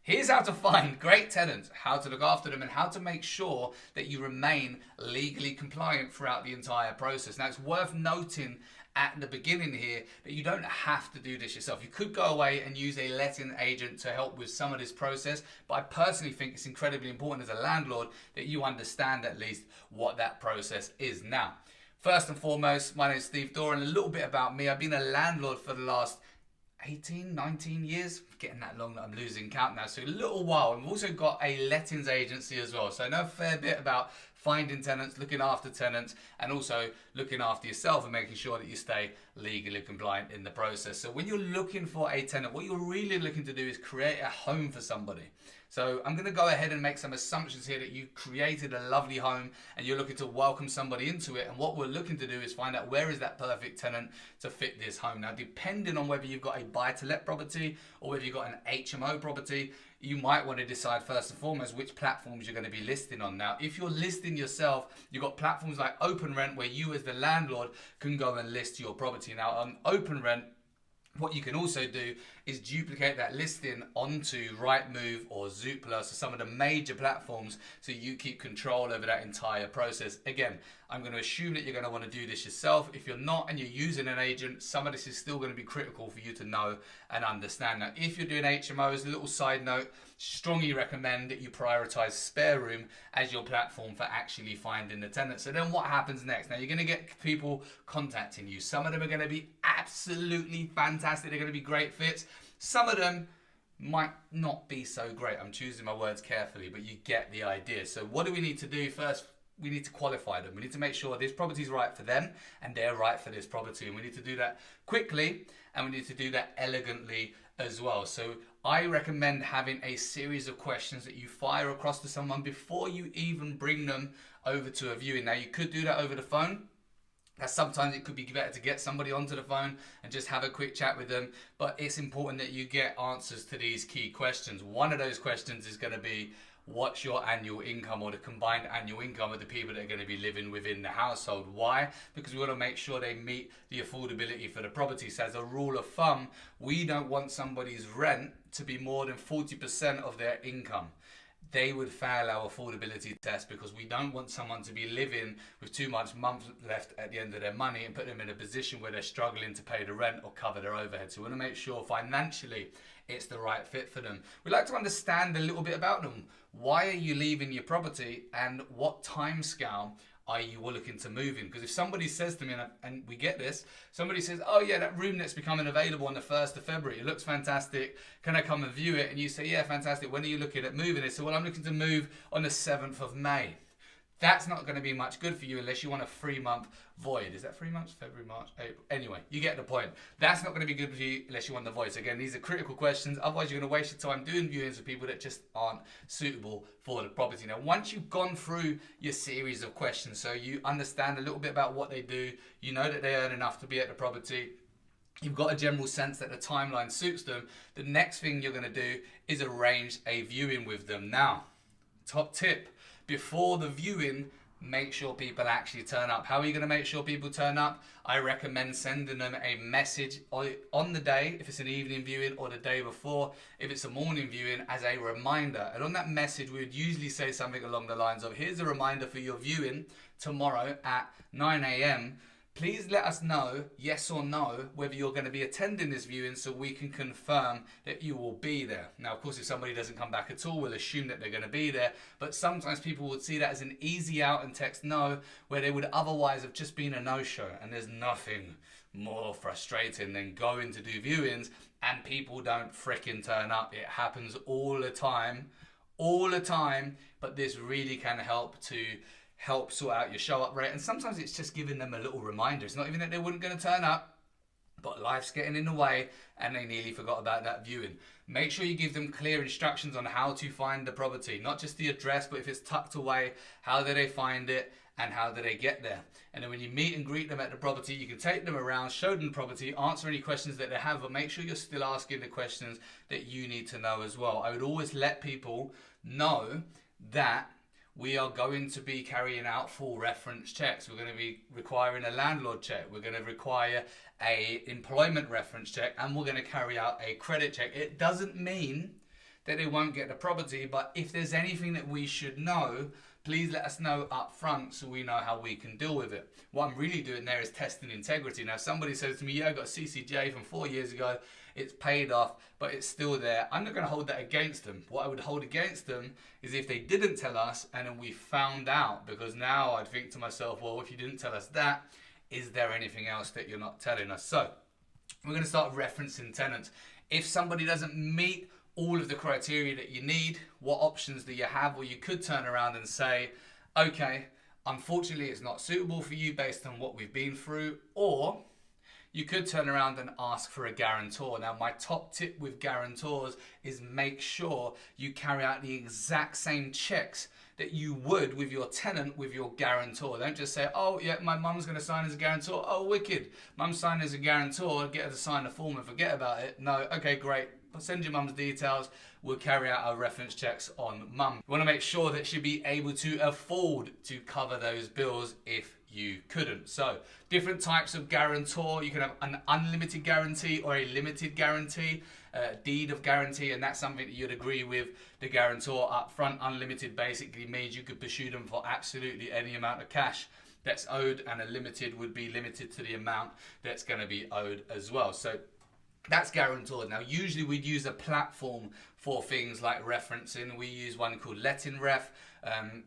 Here's how to find great tenants, how to look after them, and how to make sure that you remain legally compliant throughout the entire process. Now, it's worth noting at the beginning here that you don't have to do this yourself. You could go away and use a letting agent to help with some of this process, but I personally think it's incredibly important as a landlord that you understand at least what that process is. Now, first and foremost, my name is Steve Doran. A little bit about me. I've been a landlord for the last 18, 19 years, getting that long that I'm losing count now, so a little while. And we've also got a lettings agency as well, so I know a fair bit about finding tenants, looking after tenants, and also looking after yourself and making sure that you stay legally compliant in the process. So when you're looking for a tenant, what you're really looking to do is create a home for somebody. So I'm going to go ahead and make some assumptions here that you created a lovely home and you're looking to welcome somebody into it. And what we're looking to do is find out where is that perfect tenant to fit this home. Now, depending on whether you've got a buy-to-let property or whether you've got an HMO property, you might want to decide first and foremost which platforms you're going to be listing on. Now, if you're listing yourself, you've got platforms like Open Rent where you as the landlord can go and list your property. Now, on Open Rent, what you can also do is duplicate that listing onto Rightmove or Zoopla, so some of the major platforms, so you keep control over that entire process. Again, I'm going to assume that you're going to want to do this yourself. If you're not and you're using an agent, some of this is still going to be critical for you to know and understand. Now, if you're doing HMOs, a little side note, strongly recommend that you prioritize Spare Room as your platform for actually finding the tenant. So then what happens next? Now, you're going to get people contacting you. Some of them are going to be absolutely fantastic. They're going to be great fits. Some of them might not be so great. I'm choosing my words carefully, but you get the idea. So what do we need to do first? We need to qualify them. We need to make sure this property is right for them and they're right for this property. And we need to do that quickly and we need to do that elegantly as well. So I recommend having a series of questions that you fire across to someone before you even bring them over to a viewing. Now, you could do that over the phone. Sometimes it could be better to get somebody onto the phone and just have a quick chat with them, but it's important that you get answers to these key questions. One of those questions is going to be, what's your annual income or the combined annual income of the people that are going to be living within the household? Why? Because we want to make sure they meet the affordability for the property. So as a rule of thumb, we don't want somebody's rent to be more than 40% of their income. They would fail our affordability test because we don't want someone to be living with too much months left at the end of their money and put them in a position where they're struggling to pay the rent or cover their overhead. So we want to make sure financially it's the right fit for them. We like to understand a little bit about them. Why are you leaving your property and what time scale are you looking to move in? Because if somebody says to me, and we get this, somebody says, oh yeah, that room that's becoming available on the 1st of February, it looks fantastic, can I come and view it? And you say, yeah, fantastic, when are you looking at moving? They say, well, I'm looking to move on the 7th of May. That's not going to be much good for you unless you want a 3-month void. Is that 3 months? February, March, April. Anyway, you get the point. That's not going to be good for you unless you want the void. So again, these are critical questions. Otherwise, you're going to waste your time doing viewings with people that just aren't suitable for the property. Now, once you've gone through your series of questions, so you understand a little bit about what they do, you know that they earn enough to be at the property, you've got a general sense that the timeline suits them, the next thing you're going to do is arrange a viewing with them. Now, top tip. Before the viewing, make sure people actually turn up. How are you going to make sure people turn up? I recommend sending them a message on the day, if it's an evening viewing, or the day before, if it's a morning viewing, as a reminder. And on that message, we would usually say something along the lines of, here's a reminder for your viewing tomorrow at 9 a.m. Please let us know, yes or no, whether you're going to be attending this viewing so we can confirm that you will be there. Now, of course, if somebody doesn't come back at all, we'll assume that they're going to be there. But sometimes people would see that as an easy out and text no, where they would otherwise have just been a no-show. And there's nothing more frustrating than going to do viewings and people don't fricking turn up. It happens all the time, but this really can help sort out your show up rate. And sometimes it's just giving them a little reminder. It's not even that they weren't going to turn up, but life's getting in the way and they nearly forgot about that viewing. Make sure you give them clear instructions on how to find the property, not just the address, but if it's tucked away, how do they find it and how do they get there? And then when you meet and greet them at the property, you can take them around, show them the property, answer any questions that they have, but make sure you're still asking the questions that you need to know as well. I would always let people know that we are going to be carrying out full reference checks. We're going to be requiring a landlord check. We're going to require a employment reference check, and we're going to carry out a credit check. It doesn't mean that they won't get the property, but if there's anything that we should know, please let us know up front so we know how we can deal with it. What I'm really doing there is testing integrity. Now, if somebody says to me, yeah, I got a CCJ from 4 years ago, it's paid off, but it's still there, I'm not going to hold that against them. What I would hold against them is if they didn't tell us and then we found out, because now I'd think to myself, well, if you didn't tell us that, is there anything else that you're not telling us? So we're going to start referencing tenants. If somebody doesn't meet all of the criteria that you need, what options do you have? Well, you could turn around and say, okay, unfortunately it's not suitable for you based on what we've been through, or you could turn around and ask for a guarantor. Now, my top tip with guarantors is make sure you carry out the exact same checks that you would with your tenant, with your guarantor. Don't just say, oh yeah, my mum's going to sign as a guarantor. Oh, wicked. Mum's signing as a guarantor, get her to sign the form and forget about it. No, okay, great. Send your mum's details. We'll carry out our reference checks on mum. We want to make sure that she'll be able to afford to cover those bills if you couldn't. So different types of guarantor. You can have an unlimited guarantee or a limited guarantee, deed of guarantee, and that's something that you'd agree with the guarantor up front. Unlimited basically means you could pursue them for absolutely any amount of cash that's owed, and a limited would be limited to the amount that's going to be owed as well. So that's guarantor. Now, usually we'd use a platform for things like referencing. We use one called Letting Ref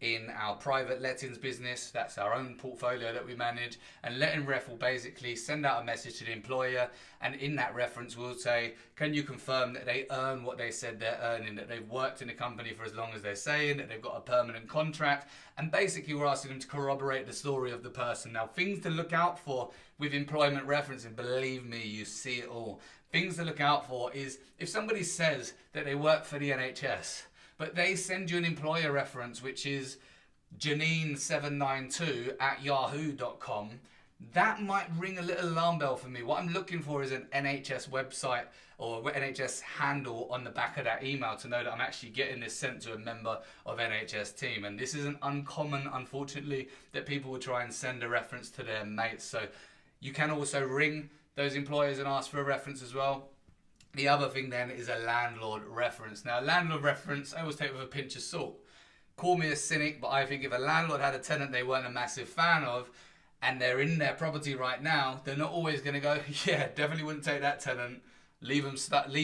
in our private lettings business. That's our own portfolio that we manage. And Letting Ref will basically send out a message to the employer, and in that reference we'll say, can you confirm that they earn what they said they're earning, that they've worked in the company for as long as they're saying, that they've got a permanent contract, and basically we're asking them to corroborate the story of the person. Now, things to look out for with employment referencing, believe me, you see it all. Things to look out for is if somebody says that they work for the NHS, but they send you an employer reference, which is Janine792@yahoo.com, that might ring a little alarm bell for me. What I'm looking for is an NHS website or NHS handle on the back of that email to know that I'm actually getting this sent to a member of NHS team. And this isn't uncommon, unfortunately, that people will try and send a reference to their mates. So you can also ring those employers and ask for a reference as well. The other thing then is a landlord reference. Now, a landlord reference, I always take it with a pinch of salt. Call me a cynic, but I think if a landlord had a tenant they weren't a massive fan of, and they're in their property right now, they're not always going to go, yeah, definitely wouldn't take that tenant. Leave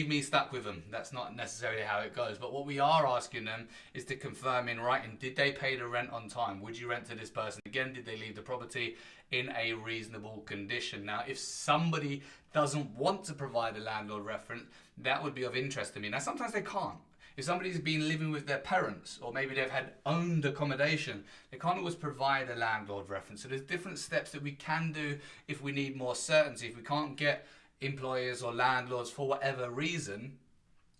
me stuck with them. That's not necessarily how it goes. But what we are asking them is to confirm in writing, did they pay the rent on time? Would you rent to this person again? Did they leave the property in a reasonable condition? Now, if somebody doesn't want to provide a landlord reference, that would be of interest to me. Now, sometimes they can't. If somebody's been living with their parents, or maybe they've had owned accommodation, they can't always provide a landlord reference. So there's different steps that we can do if we need more certainty. If we can't get employers or landlords for whatever reason,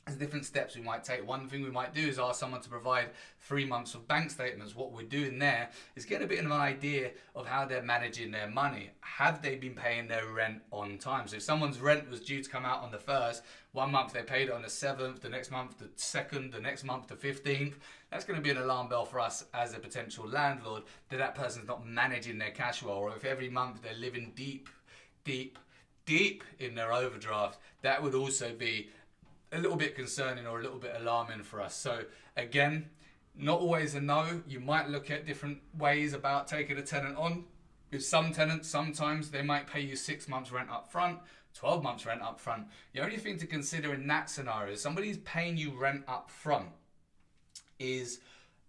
there's different steps we might take. One thing we might do is ask someone to provide 3 months of bank statements. What we're doing there is getting a bit of an idea of how they're managing their money. Have they been paying their rent on time? So if someone's rent was due to come out on the 1st, 1 month they paid it on the 7th, the next month the 2nd, the next month the 15th, that's going to be an alarm bell for us as a potential landlord that that person's not managing their cash well. Or if every month they're living deep in their overdraft, that would also be a little bit concerning or a little bit alarming for us. So again, not always a no. You might look at different ways about taking a tenant on. With some tenants, sometimes they might pay you 6 months rent up front, 12 months rent up front. The only thing to consider in that scenario is somebody's paying you rent up front is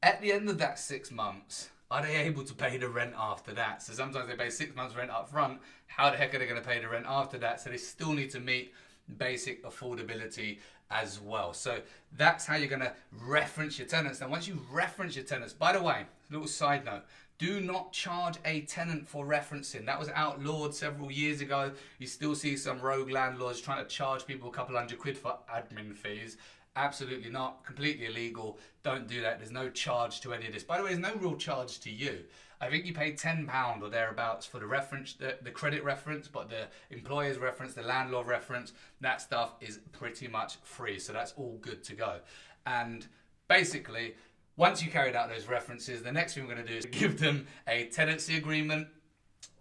at the end of that 6 months, are they able to pay the rent after that? So sometimes they pay 6 months rent up front. How the heck are they going to pay the rent after that? So they still need to meet basic affordability as well. So that's how you're going to reference your tenants. Now, once you reference your tenants, by the way, little side note, do not charge a tenant for referencing. That was outlawed several years ago. You still see some rogue landlords trying to charge people a couple £100 for admin fees. Absolutely not. Completely illegal. Don't do that. There's no charge to any of this. By the way, there's no real charge to you. I think you pay £10 or thereabouts for the reference, the credit reference, but the employer's reference, the landlord reference, that stuff is pretty much free. So that's all good to go. And basically, once you carried out those references, the next thing we're going to do is give them a tenancy agreement.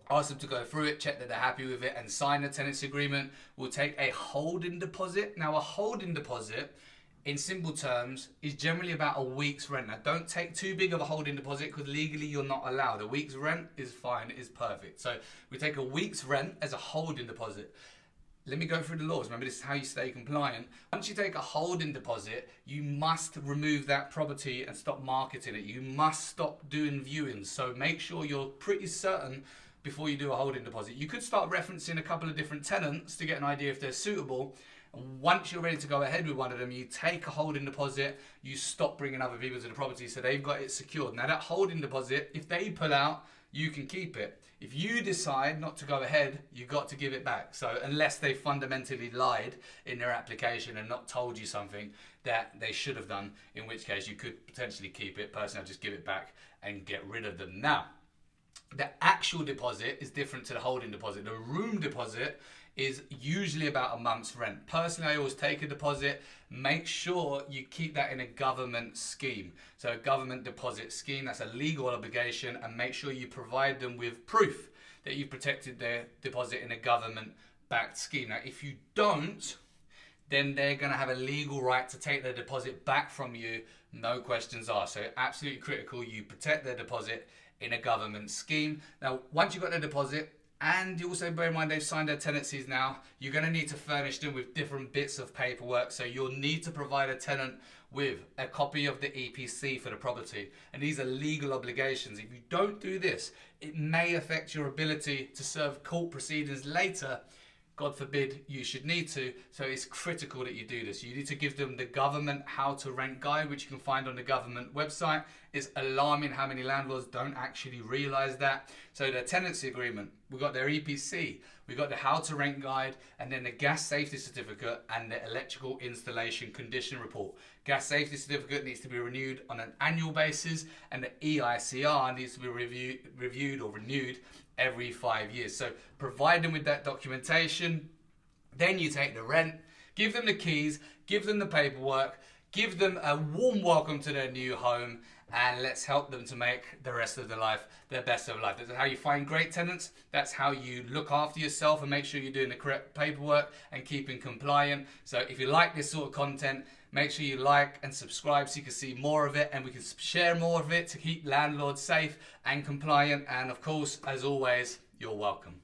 Ask them to go through it, check that they're happy with it, and sign the tenancy agreement. We'll take a holding deposit. Now, a holding deposit in simple terms, is generally about a week's rent. Now, don't take too big of a holding deposit because legally you're not allowed. A week's rent is fine, is perfect. So we take a week's rent as a holding deposit. Let me go through the laws. Remember, this is how you stay compliant. Once you take a holding deposit, you must remove that property and stop marketing it. You must stop doing viewings. So make sure you're pretty certain before you do a holding deposit. You could start referencing a couple of different tenants to get an idea if they're suitable. And once you're ready to go ahead with one of them, you take a holding deposit, you stop bringing other people to the property so they've got it secured. Now that holding deposit, if they pull out, you can keep it. If you decide not to go ahead, you've got to give it back. So unless they fundamentally lied in their application and not told you something that they should have done, in which case you could potentially keep it. Personally, I'll just give it back and get rid of them. Now, the actual deposit is different to the holding deposit. The room deposit is usually about a month's rent. Personally, I always take a deposit. Make sure you keep that in a government scheme. So a government deposit scheme, that's a legal obligation, and make sure you provide them with proof that you've protected their deposit in a government-backed scheme. Now, if you don't, then they're going to have a legal right to take their deposit back from you, no questions asked. So absolutely critical you protect their deposit in a government scheme. Now, once you've got their deposit, and you also bear in mind they've signed their tenancies now, you're going to need to furnish them with different bits of paperwork. So you'll need to provide a tenant with a copy of the EPC for the property. And these are legal obligations. If you don't do this, it may affect your ability to serve court proceedings later. God forbid you should need to. So it's critical that you do this. You need to give them the government how to rent guide, which you can find on the government website. It's alarming how many landlords don't actually realize that. So the tenancy agreement, we've got their EPC, we've got the how to rent guide, and then the gas safety certificate and the electrical installation condition report. Gas safety certificate needs to be renewed on an annual basis, and the EICR needs to be reviewed or renewed every 5 years. So provide them with that documentation. Then you take the rent, give them the keys, give them the paperwork, give them a warm welcome to their new home, and let's help them to make the rest of their life their best of life. That's how you find great tenants. That's how you look after yourself and make sure you're doing the correct paperwork and keeping compliant. So if you like this sort of content, make sure you like and subscribe so you can see more of it and we can share more of it to keep landlords safe and compliant. And of course, as always, you're welcome.